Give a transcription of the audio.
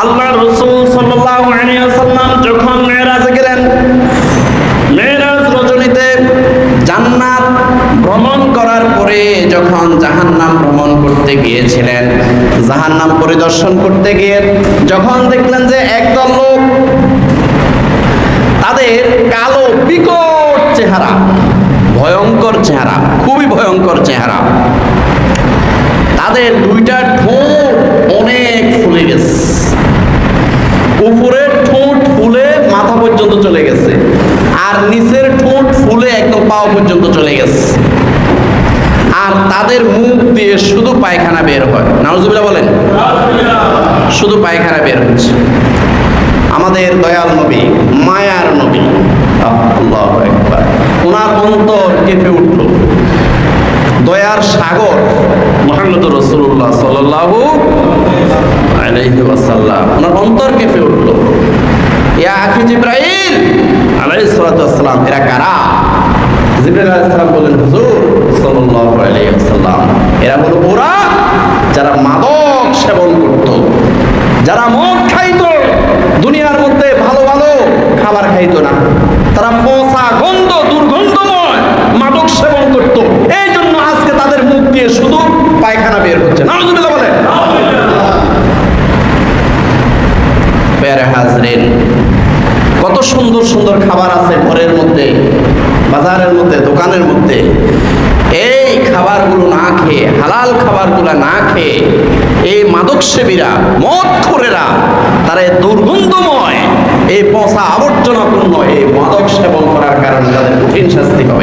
আল্লাহ রাসূল সাল্লাল্লাহু আলাইহি ওয়াসাল্লাম যখন মেরাজে গেলেন, মেরাজ রজনীতে জান্নাত ভ্রমণ করার পরে যখন জাহান্নাম ভ্রমণ করতে গিয়েছিলেন, জাহান্নাম পরিদর্শন করতে গিয়ে যখন দেখলেন যে একদল লোক, তাদের কালো বিকট চেহারা, ভয়ঙ্কর চেহারা, খুবই ভয়ঙ্কর চেহারা, তাদের দুইটা ঠোঁট অনেক ফুলে গেছে, উপরের ঠোঁট ফুলে মাথা পর্যন্ত চলে গেছে, আর নিচের ঠোঁট ফুলে একদম পাও পর্যন্ত চলে গেছে, আর তাদের মুখ দিয়ে শুধু পায়খানা বের হয়। নাউজুবিল্লাহ বলেন, শুধু পায়খানা বের হচ্ছে। আমাদের দয়াল নবী, মায়ার নবী, আল্লাহু আকবার, ওনার অন্তর কেঁপে উঠল। দয়ার সাগর মুহাম্মদুর রাসূলুল্লাহ সাল্লাল্লাহু আলাইহি ওয়াসাল্লাম, ওনার অন্তর কেঁপে উঠল। ইয়া আখি জিবরাইল আলাইহিস সালাতু ওয়াসসালাম, এরা কারা? জিবরাইল আলাইহিস সালাম বলেন, হুজুর সাল্লাল্লাহু আলাইহি ওয়াসাল্লাম, এরা হলো ওরা যারা মাদক সেবন করত, যারা মদ খাইতো, দুনিয়ার মধ্যে ভালো ভালো খাবার খাইতো না, তারা পচা গন্ধ দুর্গন্ধময় মাদক সেবন করত। এই জন্য আজকে তাদের মুখ দিয়ে শুধু পায়খানা বের হচ্ছে। নাউজুবিল্লাহ বলে। প্যারে হাজরিন, কত সুন্দর সুন্দর খাবার আছে ঘরের মধ্যে, বাজারের মধ্যে, দোকানের মধ্যে। এই খাবারগুলো না খেয়ে, হালাল খাবারগুলো না খেয়ে এই মাদক সেবীরা, মদখোরেরা, তারা দুর্গন্ধময় এই পচা আবর্জনাপূর্ণ এই মাদক সেবন করার কারণে তাদের কঠিন শাস্তি হবে।